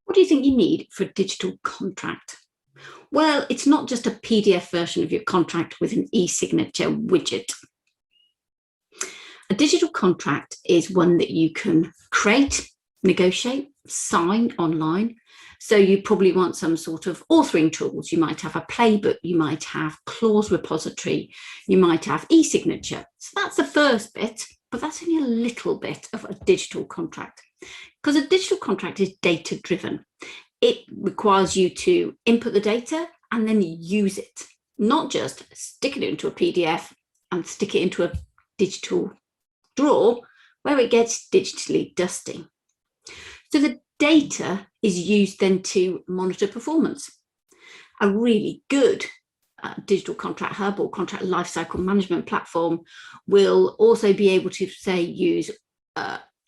What do you think you need for a digital contract? Well, it's not just a PDF version of your contract with an e-signature widget. A digital contract is one that you can create, negotiate, sign online. So you probably want some sort of authoring tools. You might have a playbook, you might have clause repository, you might have e-signature. So that's the first bit, but that's only a little bit of a digital contract, because a digital contract is data driven. It requires you to input the data and then use it, not just stick it into a PDF and stick it into a digital drawer where it gets digitally dusty. So the data is used then to monitor performance. A really good digital contract hub or contract lifecycle management platform will also be able to, say, use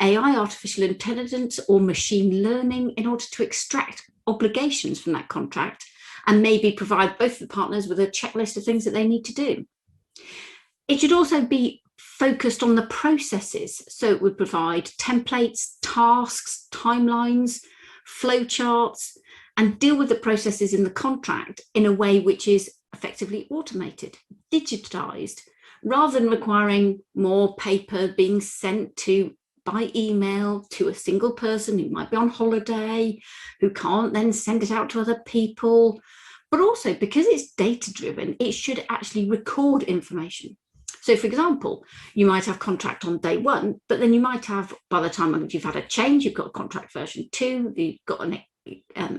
AI, artificial intelligence, or machine learning in order to extract obligations from that contract and maybe provide both the partners with a checklist of things that they need to do. It should also be focused on the processes. So it would provide templates, tasks, timelines, flowcharts, and deal with the processes in the contract in a way which is effectively automated, digitized, rather than requiring more paper being sent to by email to a single person who might be on holiday, who can't then send it out to other people. But also, because it's data driven, it should actually record information. So, for example, you might have contract on day one, but then you might have, by the time you've had a change, you've got contract version 2, you've got an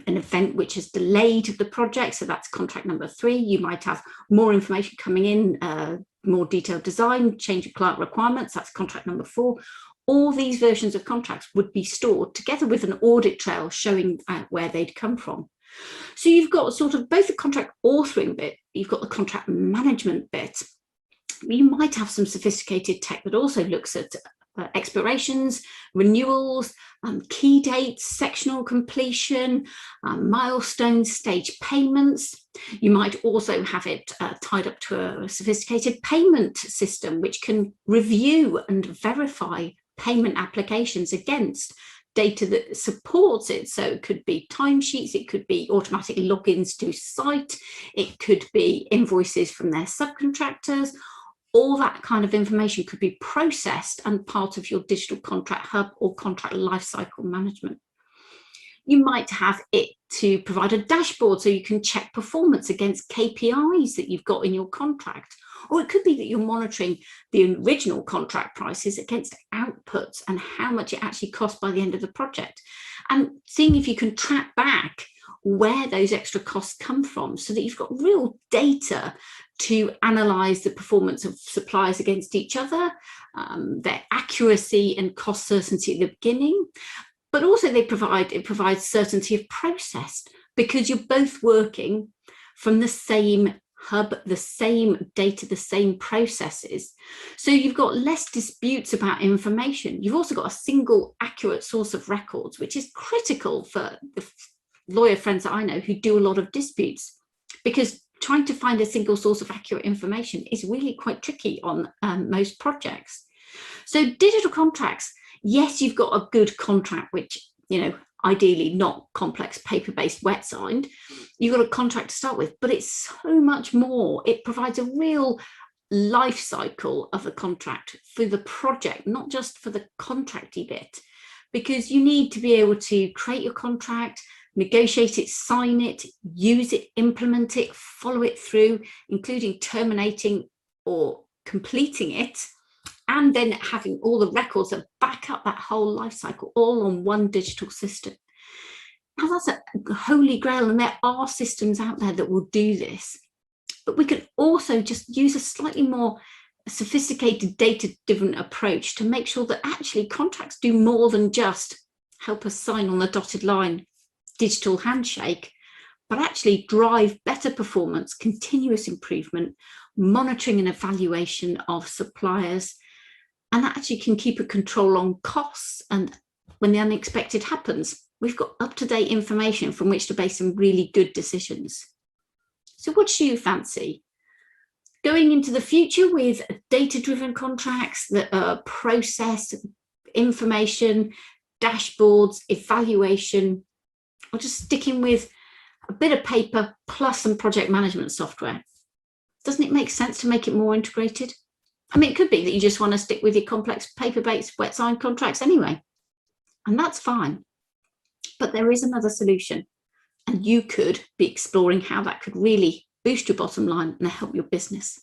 event which has delayed the project, so that's contract number 3. You might have more information coming in, more detailed design, change of client requirements, that's contract number 4. All these versions of contracts would be stored together with an audit trail showing where they'd come from. So you've got sort of both the contract authoring bit, you've got the contract management bit. You might have some sophisticated tech that also looks at expirations, renewals, key dates, sectional completion, milestones, stage payments. You might also have it tied up to a sophisticated payment system, which can review and verify payment applications against data that supports it. So it could be timesheets, it could be automatic logins to site, it could be invoices from their subcontractors. All that kind of information could be processed and part of your digital contract hub or contract lifecycle management. You might have it to provide a dashboard so you can check performance against KPIs that you've got in your contract. Or it could be that you're monitoring the original contract prices against outputs and how much it actually costs by the end of the project, and seeing if you can track back where those extra costs come from so that you've got real data to analyse the performance of suppliers against each other, their accuracy and cost certainty at the beginning. But also it provides certainty of process, because you're both working from the same hub, the same data, the same processes. So you've got less disputes about information. You've also got a single accurate source of records, which is critical for the lawyer friends that I know who do a lot of disputes, because trying to find a single source of accurate information is really quite tricky on most projects. So digital contracts, yes, you've got a good contract, which, ideally not complex paper-based wet signed. You've got a contract to start with, but it's so much more. It provides a real life cycle of the contract for the project, not just for the contracty bit, because you need to be able to create your contract, negotiate it, sign it, use it, implement it, follow it through, including terminating or completing it, and then having all the records that back up that whole life cycle all on one digital system. Now that's a holy grail, and there are systems out there that will do this. But we could also just use a slightly more sophisticated data-driven approach to make sure that actually contracts do more than just help us sign on the dotted line, digital handshake, but actually drive better performance, continuous improvement, monitoring and evaluation of suppliers, and that actually can keep a control on costs. And when the unexpected happens, we've got up-to-date information from which to base some really good decisions. So what do you fancy? Going into the future with data-driven contracts that are process, information, dashboards, evaluation, or just sticking with a bit of paper plus some project management software? Doesn't it make sense to make it more integrated? I mean, it could be that you just want to stick with your complex paper-based wet sign contracts anyway, and that's fine. But there is another solution, and you could be exploring how that could really boost your bottom line and help your business.